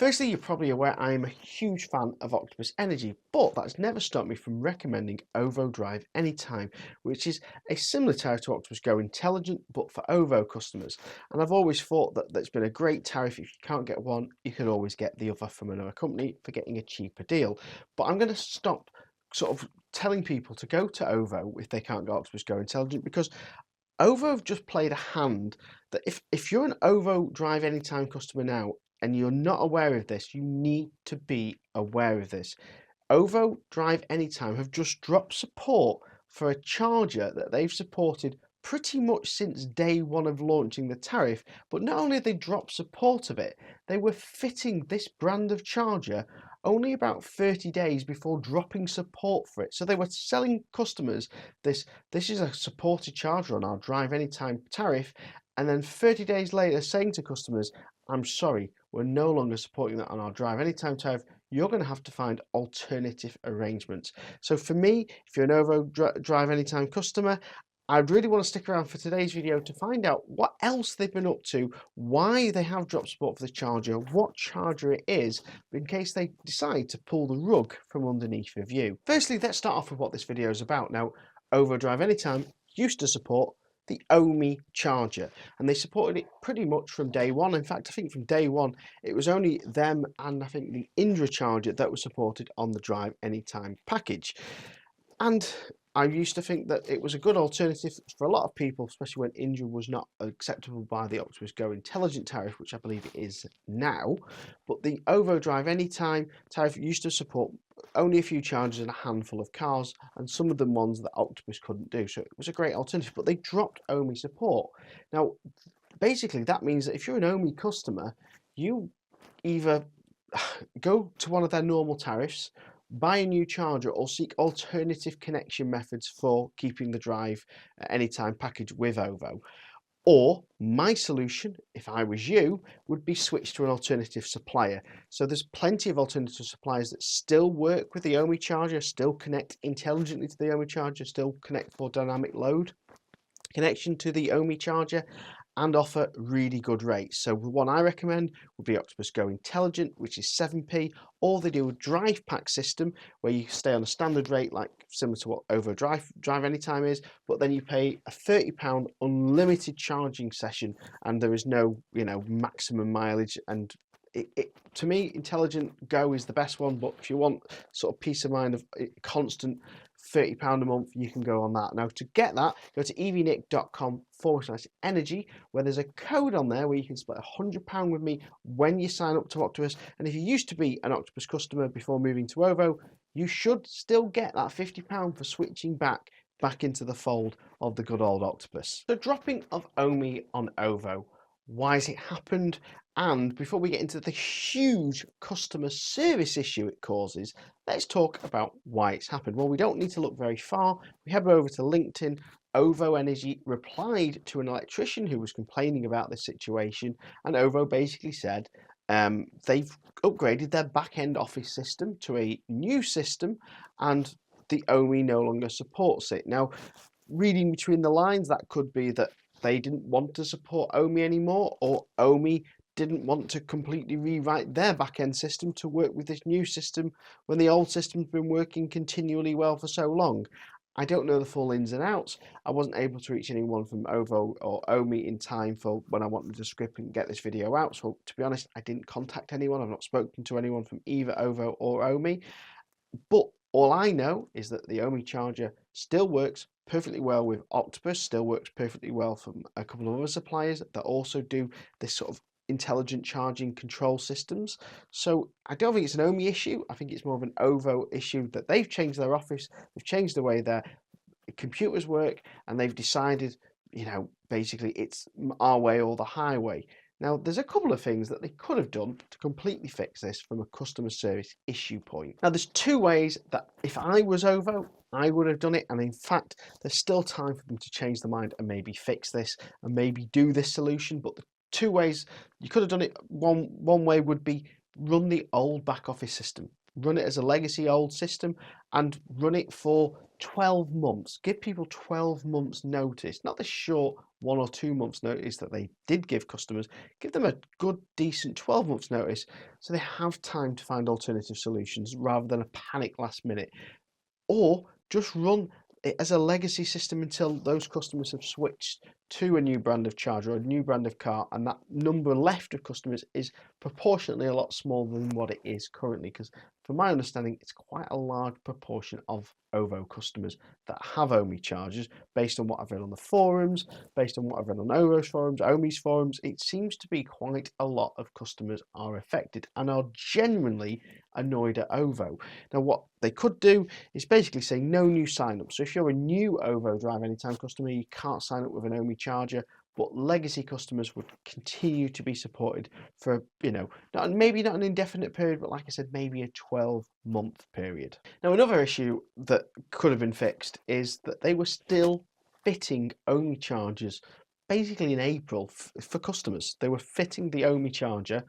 Firstly, you're probably aware I am a huge fan of Octopus Energy, but that's never stopped me from recommending OVO Driveanytime, which is a similar tariff to Octopus Go Intelligent, but for OVO customers. And I've always thought that that's been a great tariff. If you can't get one, you can always get the other from another company for getting a cheaper deal. But I'm going to stop sort of telling people to go to OVO if they can't get Octopus Go Intelligent, because OVO have just played a hand that if you're an OVO Driveanytime customer now and you're not aware of this, you need to be aware of this. OVO Driveanytime have just dropped support for a charger that they've supported pretty much since day one of launching the tariff. But not only have they dropped support of it, they were fitting this brand of charger only about 30 days before dropping support for it. So they were selling customers this is a supported charger on our Driveanytime tariff, and then 30 days later saying to customers, I'm sorry, we're no longer supporting that on our Driveanytime tariff. You're going to have to find alternative arrangements. So for me, if you're an OVO Driveanytime customer, I'd really want to stick around for today's video to find out what else they've been up to, why they have dropped support for the charger, what charger it is, in case they decide to pull the rug from underneath of you. Firstly, let's start off with what this video is about. Now, OVO Driveanytime used to support the Ohme Charger, and they supported it pretty much from day one. In fact, I think from day one, it was only them and I think the Indra Charger that was supported on the Driveanytime package. And I used to think that it was a good alternative for a lot of people, especially when Indra was not acceptable by the Octopus Go Intelligent tariff, which I believe it is now. But the OVO Driveanytime tariff used to support only a few chargers and a handful of cars, and some of them ones that Octopus couldn't do. So it was a great alternative, but they dropped Ohme support. Now, basically, that means that if you're an Ohme customer, you either go to one of their normal tariffs, buy a new charger, or seek alternative connection methods for keeping the Driveanytime package with OVO. Or my solution, if I was you, would be switch to an alternative supplier. So there's plenty of alternative suppliers that still work with the Ohme charger, still connect intelligently to the Ohme charger, still connect for dynamic load connection to the Ohme charger, and offer really good rates. So the one I recommend would be Octopus Go Intelligent, which is 7p, or they do a drive pack system where you stay on a standard rate, like similar to what OVO Driveanytime is, but then you pay a £30 unlimited charging session, and there is no, maximum mileage. And to me, Intelligent Go is the best one, but if you want sort of peace of mind of constant £30 a month, you can go on that. Now, to get that, go to evnic.com/energy, where there's a code on there where you can split £100 with me when you sign up to Octopus. And if you used to be an Octopus customer before moving to OVO, you should still get that £50 for switching back into the fold of the good old Octopus. The dropping of Ohme on OVO, why has it happened? And before we get into the huge customer service issue it causes, let's talk about why it's happened. Well, we don't need to look very far. We head over to LinkedIn. OVO Energy replied to an electrician who was complaining about this situation, and OVO basically said they've upgraded their back-end office system to a new system, and the Ohme no longer supports it. Now, reading between the lines, that could be that they didn't want to support Ohme anymore, or Ohme didn't want to completely rewrite their back-end system to work with this new system when the old system's been working continually well for so long. I don't know the full ins and outs. I wasn't able to reach anyone from OVO or Ohme in time for when I wanted to script and get this video out. So to be honest, I didn't contact anyone. I've not spoken to anyone from either OVO or Ohme. But all I know is that the Ohme charger still works perfectly well with Octopus, still works perfectly well from a couple of other suppliers that also do this sort of intelligent charging control systems. So I don't think it's an Ohme issue. I think it's more of an OVO issue that they've changed their office, they've changed the way their computers work, and they've decided, basically it's our way or the highway. Now, there's a couple of things that they could have done to completely fix this from a customer service issue point. Now, there's two ways that if I was OVO, I would have done it, and in fact, there's still time for them to change their mind and maybe fix this and maybe do this solution. But the two ways you could have done it, one way would be run the old back office system, run it as a legacy old system, and run it for 12 months. Give people 12 months notice, not the short 1 or 2 months notice that they did give customers, give them a good, decent 12 months notice so they have time to find alternative solutions rather than a panic last minute. Or just run it as a legacy system until those customers have switched to a new brand of charger or a new brand of car, and that number left of customers is proportionately a lot smaller than what it is currently, because from my understanding it's quite a large proportion of OVO customers that have Ohme chargers. Based on what I've read on the forums, based on what I've read on OVO's forums, Ohme's forums, it seems to be quite a lot of customers are affected and are genuinely annoyed at OVO. Now what they could do is basically say no new sign-ups. So if you're a new OVO Driveanytime customer, you can't sign up with an Ohme charger, but legacy customers would continue to be supported for, maybe not an indefinite period, but like I said, maybe a 12-month period. Now, another issue that could have been fixed is that they were still fitting Ohme chargers basically in April for customers. They were fitting the Ohme charger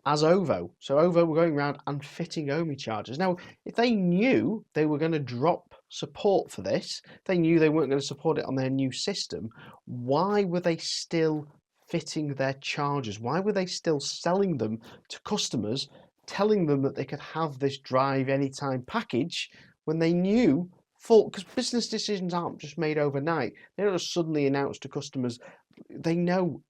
as OVO. So OVO were going around and fitting Ohme chargers. Now, if they knew they were going to drop support for this, they knew they weren't going to support it on their new system, why were they still fitting their chargers? Why were they still selling them to customers, telling them that they could have this drive anytime package when they knew because business decisions aren't just made overnight. They don't just suddenly announce to customers. They know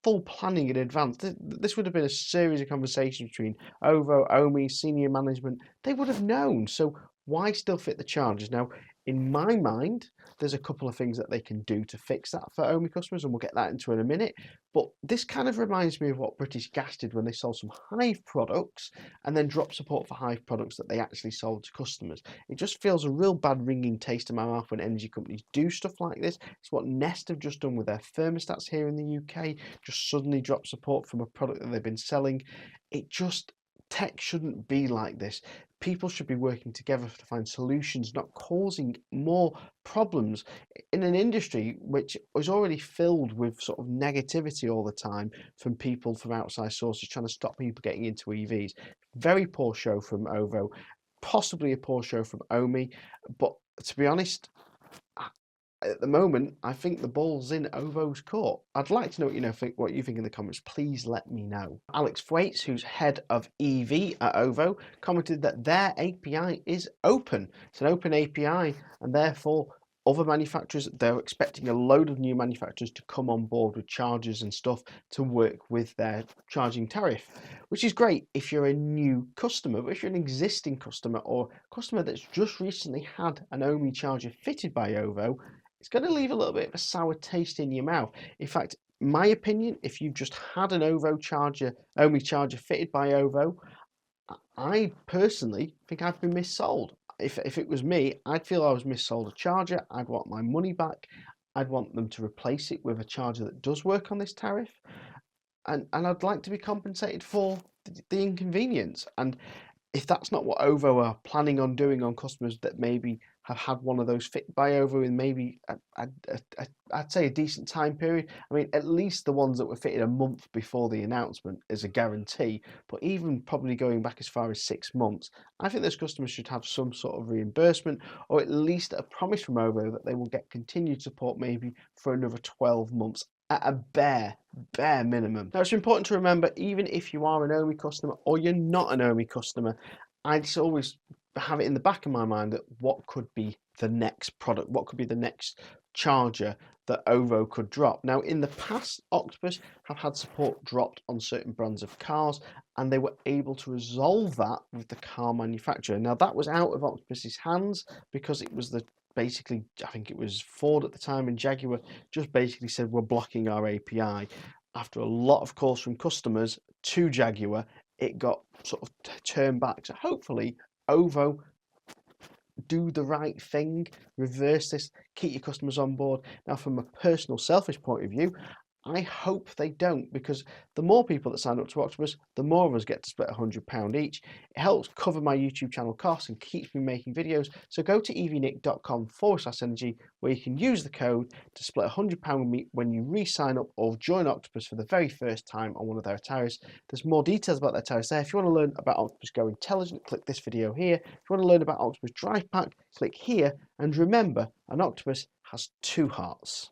full planning in advance. This would have been a series of conversations between OVO, Ohme, senior management. They would have known. So why still fit the chargers? Now, in my mind, there's a couple of things that they can do to fix that for Ohme customers, and we'll get that into in a minute. But this kind of reminds me of what British Gas did when they sold some Hive products and then dropped support for Hive products that they actually sold to customers. It just feels a real bad ringing taste in my mouth when energy companies do stuff like this. It's what Nest have just done with their thermostats here in the UK, just suddenly drop support from a product that they've been selling. Tech shouldn't be like this. People should be working together to find solutions, not causing more problems in an industry which was already filled with sort of negativity all the time from people from outside sources trying to stop people getting into EVs. Very poor show from OVO, possibly a poor show from Ohme, but to be honest, at the moment, I think the ball's in OVO's court. I'd like to know what you think in the comments. Please let me know. Alex Thwaites, who's head of EV at OVO, commented that their API is open. It's an open API, and therefore other manufacturers, they're expecting a load of new manufacturers to come on board with chargers and stuff to work with their charging tariff, which is great if you're a new customer. But if you're an existing customer or a customer that's just recently had an Ohme charger fitted by OVO, it's going to leave a little bit of a sour taste in your mouth. In fact, my opinion, if you've just had an Ohme charger fitted by OVO, I personally think I've been missold. If it was me, I'd feel I was missold a charger. I'd want my money back. I'd want them to replace it with a charger that does work on this tariff. And I'd like to be compensated for the inconvenience. And if that's not what OVO are planning on doing on customers that maybe have had one of those fit by OVO in maybe, I'd say, a decent time period. I mean, at least the ones that were fitted a month before the announcement is a guarantee, but even probably going back as far as 6 months, I think those customers should have some sort of reimbursement, or at least a promise from OVO that they will get continued support maybe for another 12 months at a bare minimum. Now, it's important to remember, even if you are an Ohme customer or you're not an Ohme customer, I just always have it in the back of my mind that what could be the next product, what could be the next charger that OVO could drop. Now, in the past, Octopus have had support dropped on certain brands of cars, and they were able to resolve that with the car manufacturer. Now, that was out of Octopus's hands because it was basically, I think it was Ford at the time and Jaguar just basically said, we're blocking our API. After a lot of calls from customers to Jaguar, it got sort of turned back. So hopefully OVO do the right thing, reverse this, keep your customers on board. Now, from a personal selfish point of view, I hope they don't, because the more people that sign up to Octopus, the more of us get to split £100 each. It helps cover my YouTube channel costs and keeps me making videos. So go to evnick.com/energy, where you can use the code to split £100 with me when you re-sign up or join Octopus for the very first time on one of their tariffs. There's more details about their tariffs there. If you want to learn about Octopus Go Intelligent, click this video here. If you want to learn about Octopus Drive Pack, click here. And remember, an octopus has 2 hearts.